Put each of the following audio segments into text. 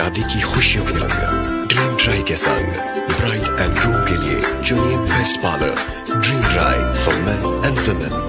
शादी की खुशियों के रंग ड्रीम ड्राई के संग ब्राइड एंड ग्रूम के लिए चुनिए best parlour dream dry for main and women.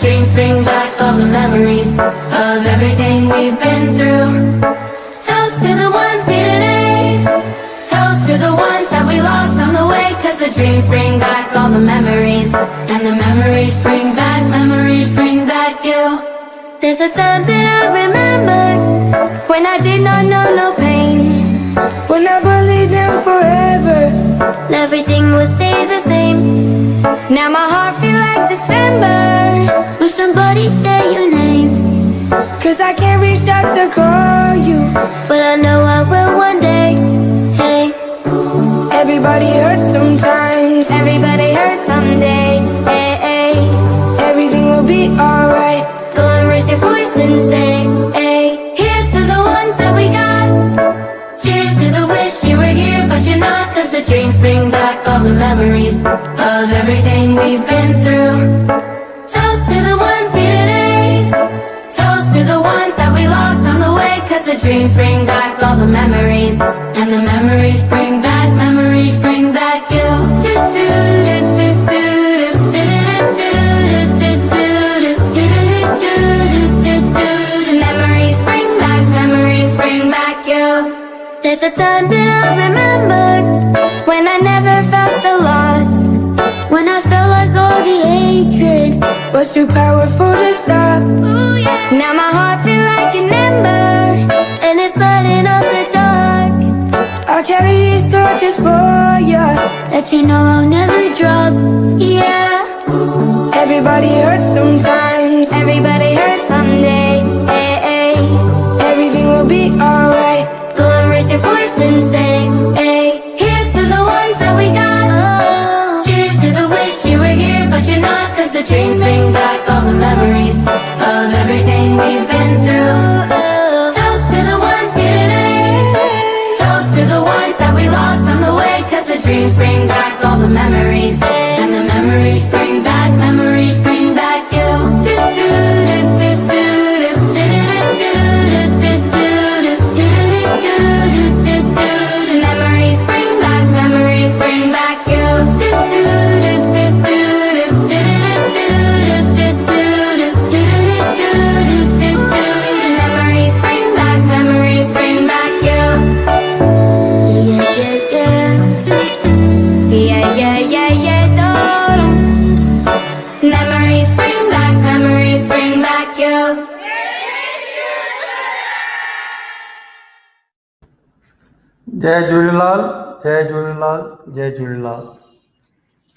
Dreams bring back all the memories of everything we've been through. Toast to the ones here today. Toast to the ones that we lost on the way. Cause the dreams bring back all the memories. And the memories bring back you. There's a time that I remember when I did not know no pain. When I believed in forever, and everything would stay the same. Now my heart feels like December. Will somebody say your name? cause I can't reach out to call you, but I know I will one day. Hey, everybody hurts sometimes, everybody hurts someday. Hey, hey, everything will be alright. go and raise your voice and say, hey, here's to the ones that we got. Cheers to the wish you were here, but you're not. Cause the dreams bring back all the memories of everything we've been through. Toast to the ones here today. Toast to the ones that we lost on the way. Cause the dreams bring back all the memories. And the memories bring back you. Do do do do do do do do do do do do do. Memories bring back you. There's a time that I remember when I never felt so lost. When I felt like all the hatred was too powerful to stop. ooh, yeah. Now my heart feels like an ember, and it's lighting up the dark. I'll carry these torches for ya. That you know I'll never drop. Yeah, Everybody hurts sometimes, everybody hurts someday. Hey, hey, everything will be alright. go and raise your voice and say, hey, here's to the ones that we got. Cheers to the wish you were here, but you're not. Cause the dreams bring back all the memories of everything we've been through. Toast to the ones here today. Toast to the ones that we lost on the way. Cause the dreams bring back all the memories. And the memories bring back you. Do do do do do do do do do do do do do. Memories bring back you. Do do do do do do do do do do do. Memories bring back you. Yeah, yeah, yeah. Yeah, yeah, yeah, yeah, do-do. Memories bring back you. जय झूलेलाल, जय झूलेलाल, जय झूलेलाल।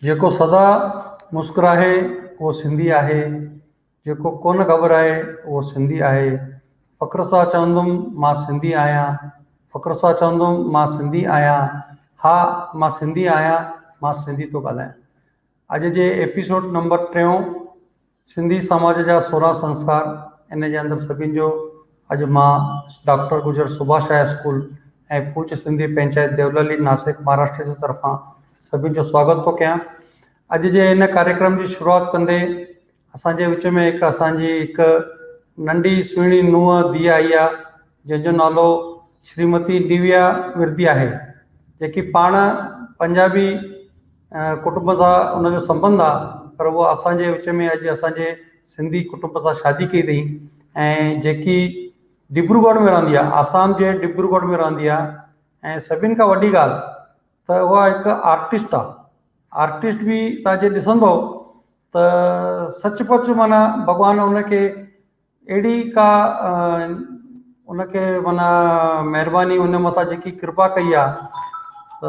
जेको सदा मुस्कुराए उहो सिंधी आहे, जेको कोन घबराए उहो सिंधी आहे, फ़ख्र सां चवंदुमि मां सिंधी आहियां, फ़ख्र सां चवंदुमि मां सिंधी आहियां, हा मां सिंधी आहियां, मां सिंधी थो ॻाल्हायां। अॼु जे एपिसोड नंबर 3 सिंधी समाज जा 16 संस्कार, इन जे अंदरि सभिनि जो अॼु मां डॉक्टर गुजर सुभाष हाई स्कूल ऐं पूछ सिंधी पंचायत देवलाली नासिक महाराष्ट्र जे तरफ़ां सभिनि जो स्वागत थो कयां। अॼु जे इन कार्यक्रम जी शुरूआत कंदे असांजे विच में हिकु नंढी सुहिणी नुंहुं धीउ आई आहे जंहिंजो नालो श्रीमती दिव्या विरदी आहे, जेकी पाण पंजाबी कुटुंब सां उनजो संबंध आहे, पर उहा असांजे विच में अॼु असांजे सिंधी कुटुंब सां शादी कई अथई ऐं जेकी डिब्रूगढ़ में रहंदी आहे, आसाम जे डिब्रूगढ़ में रहंदी आहे। ऐं सभिनि खां वॾी ॻाल्हि त उहा हिकु आर्टिस्ट आहे। आर्टिस्ट बि तव्हां जे ॾिसंदो त सचपच माना भॻवानु उनखे अहिड़ी का उनखे माना महिरबानी उन मथां जेकी कृपा कई आहे त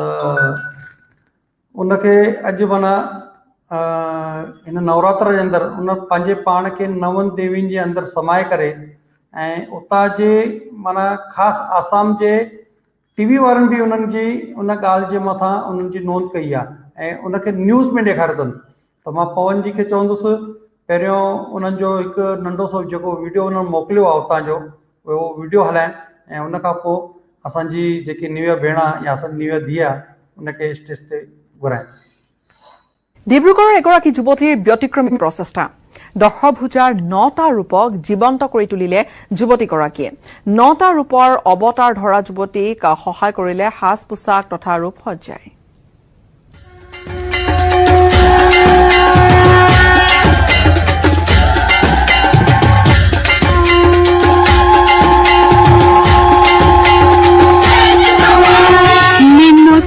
उनखे अॼु माना हिन नवरात्र जे अंदरि उन पंहिंजे पाण खे नवनि देवियुनि जे अंदरि समाए करे ऐं उतां जे माना ख़ासि आसाम जे टीवी वारनि बि उन्हनि जी उन ॻाल्हि जे मथां उन्हनि जी नोंद कई आहे ऐं उनखे न्यूज़ में ॾेखारियो अथनि। त मां पवन जी खे चवंदुसि पहिरियों उन्हनि जो हिकु नंढो सो जेको वीडियो उन्हनि मोकिलियो आहे उतां जो उहो वीडियो हलाइनि ऐं उन खां पोइ असांजी जेकी निव्या भेण आहे या असांजी निव्या धीउ आहे उनखे स्टेज ते घुराइनि। ডিব্ৰুগড়ৰ এগৰাকী যুৱতীৰ ব্যতিক্ৰমী প্ৰচেষ্টা, দশভুজাৰ 9টা ৰূপক জীৱন্ত কৰি তুলিলে যুৱতীগৰাকীয়ে। 9টা ৰূপৰ অৱতাৰ ধৰা যুৱতীক সহায় কৰিলে সাজ পোছাক তথা ৰূপসজ্জাই।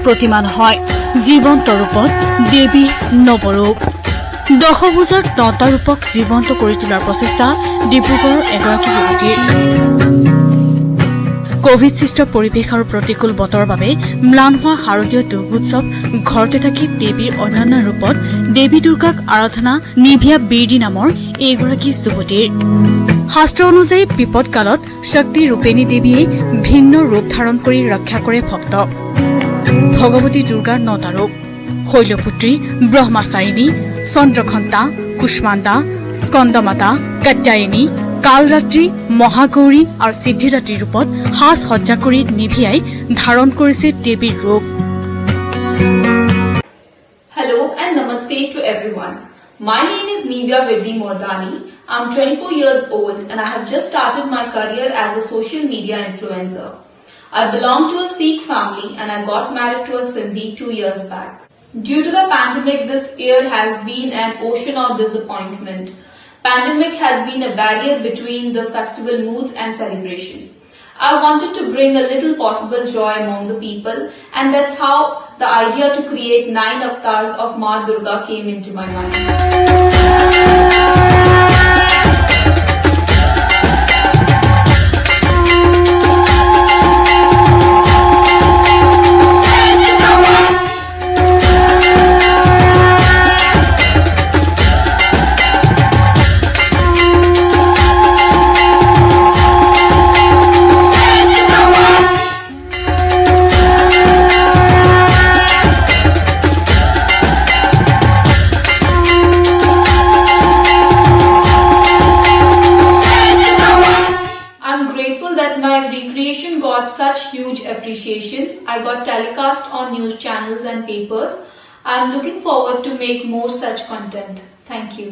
প্ৰতিমা নহয়, জীৱন্ত ৰূপত দেৱী নৱৰূপ। দশভুজাৰ 9টা ৰূপক জীৱন্ত কৰি তোলাৰ প্ৰচেষ্টা ডিব্ৰুগড়ৰ এগৰাকী যুৱতীৰ। কোভিড সৃষ্ট পৰিৱেশ আৰু প্ৰতিকূল বতৰৰ বাবে ম্লান হোৱা শাৰদীয় দুৰ্গোৎসৱ ঘৰতে থাকি দেৱীৰ অন্যান্য ৰূপত দেৱী দুৰ্গাক আৰাধনা নিভিয়া বিৰদি নামৰ এইগৰাকী যুৱতীৰ। শাস্ত্ৰ অনুযায়ী বিপদকালত শক্তি ৰূপেণী দেৱীয়ে ভিন্ন ৰূপ ধাৰণ কৰি ৰক্ষা কৰে ভক্তক। ভগৱতী দুৰ্গাৰ 9টা ৰূপ, শৈলপুত্ৰী, ব্ৰহ্মাচাৰিণী, চন্দ্ৰঘণ্টা, কুষ্মাণ্ডা, স্কন্দমাতা, কাত্যায়নী, কালৰাত্ৰি, মহাগৌৰী আৰু সিদ্ধিদাত্ৰী ৰূপত সাজ সজ্জা কৰি নিভিয়াই ধাৰণ কৰিছে দেৱীৰ ৰূপ। Hello and namaste to everyone. My name is Nivya Virdi Mordani. I'm 24 years old and I have just started my career as a social media influencer. I belong to a Sikh family and I got married to a Sindhi 2 years back. Due to the pandemic, this year has been an ocean of disappointment. Pandemic has been a barrier between the festival moods and celebration. I wanted to bring a little possible joy among the people, and that's how the idea to create 9 avatars of Ma Durga came into my mind. Such huge appreciation. I got telecast on news channels and papers. I am looking forward to make more such content. Thank you.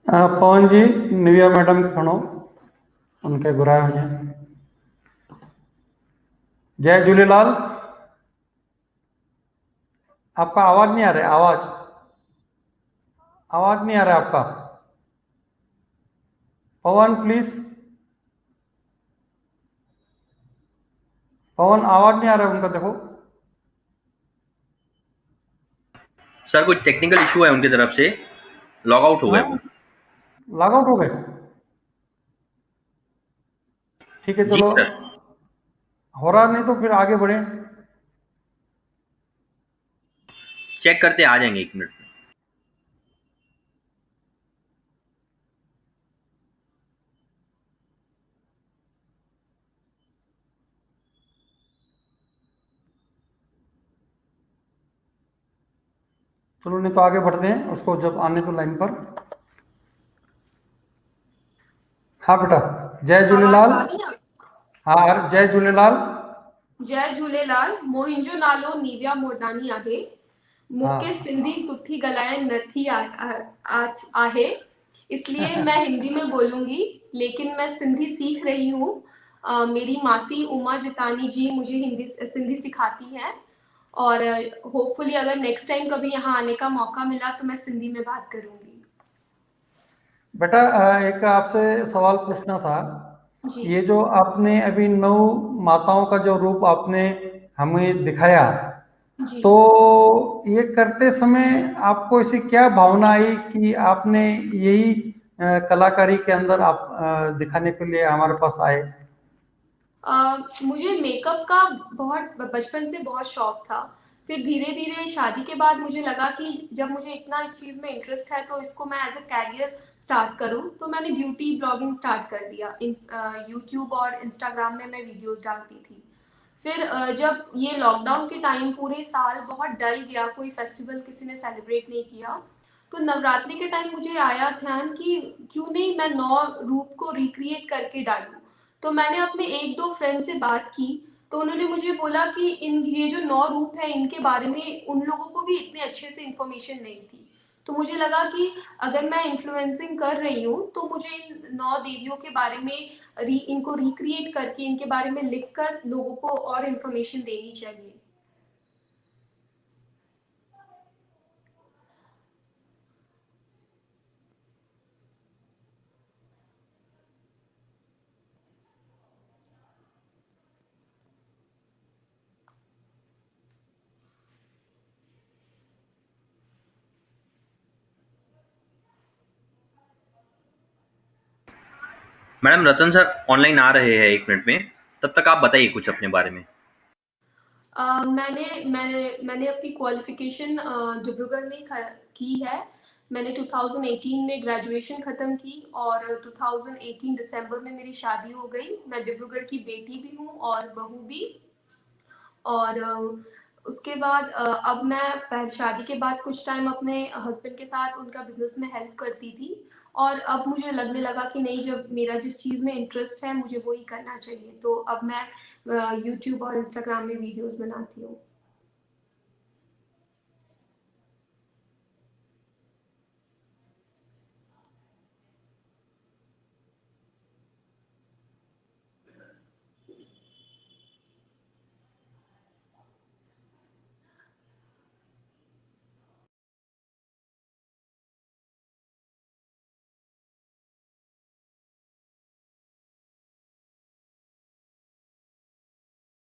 Pavan ji Nivya madam खणो, उनके घुराया वञे। जय झूलेलाल। आपका आवाज नहीं आ रहा है, आवाज नहीं आ रहा है आपका। पवन प्लीज, पवन आवाज नहीं आ रहा है उनका, देखो सर कुछ टेक्निकल इशू है उनकी तरफ से, लॉग आउट हो गए। लॉग आउट हो गए, ठीक है चलो हो रहा नहीं तो फिर आगे बढ़े, चेक करते आ जाएंगे 1 मिनट में। चलो नहीं तो आगे बढ़ते हैं, उसको जब आने तो लाइन पर। हाँ बेटा, जय झूलेलाल। हाँ, जय झूलेलाल। जय झूलेलाल। मुंहिंजो नालो निव्या मोरदानी आहे। मूंखे हाँ। सिंधी सुठी ॻाल्हाइण नथी आहे, इसलिए मैं हिंदी में बोलूंगी, लेकिन मैं सिंधी सीख रही हूँ। मेरी मासी उमा जितानी जी मुझे सिंधी सिखाती हैं, और होपफुली अगर नेक्स्ट टाइम कभी यहाँ आने का मौका मिला तो मैं सिंधी में बात करूंगी। बेटा एक आपसे सवाल पूछना था। जी। ये जो आपने अभी 9 माताओं का जो रूप आपने हमें दिखाया, जी। तो ये करते समय आपको ऐसी क्या भावना आई कि आपने यही कलाकारी के अंदर आप दिखाने के लिए हमारे पास आए? मुझे मेकअप का बहुत बचपन से बहुत शौक था। फिर धीरे-धीरे शादी के बाद मुझे लगा कि जब मुझे इतना इस चीज़ में इंटरेस्ट है तो इसको मैं एज़ अ करियर स्टार्ट करूँ। तो मैंने ब्यूटी ब्लॉगिंग स्टार्ट कर दिया। यूट्यूब और इंस्टाग्राम में मैं वीडियोज़ डालती थी। फिर जब ये लॉकडाउन के टाइम पूरे साल बहुत डल गया, कोई फेस्टिवल किसी ने सेलिब्रेट नहीं किया, तो नवरात्रि के टाइम मुझे आया ध्यान कि क्यों नहीं मैं 9 रूप को रिक्रिएट करके डालूँ। तो मैंने अपने 1-2 फ्रेंड से बात की, तो उन्होंने मुझे बोला कि ये जो 9 रूप हैं इनके बारे में उन लोगों को भी इतने अच्छे से इन्फॉर्मेशन नहीं थी। तो मुझे लगा कि अगर मैं इन्फ्लुएंसिंग कर रही हूँ तो मुझे इन 9 देवियों के बारे में इनको रिक्रिएट करके इनके बारे में लिखकर लोगों को और इन्फॉर्मेशन देनी चाहिए। मैडम रतन सर ऑनलाइन आ रहे हैं 1 मिनट में, तब तक आप बताइए कुछ अपने बारे में। मैंने मैंने मैंने अपनी क्वालिफिकेशन डिब्रूगढ़ में की है। मैंने 2018 में ग्रेजुएशन ख़त्म की और 2018 दिसंबर में मेरी शादी हो गई। मैं डिब्रूगढ़ की बेटी भी हूँ और बहू भी। और उसके बाद अब मैं शादी के बाद कुछ टाइम अपने हस्बैंड के साथ उनका बिज़नेस में हेल्प करती थी, और अब मुझे लगने लगा कि नहीं, जब मेरा जिस चीज़ में इंटरेस्ट है मुझे वो ही करना चाहिए, तो अब मैं यूट्यूब और इंस्टाग्राम में वीडियोस बनाती हूँ।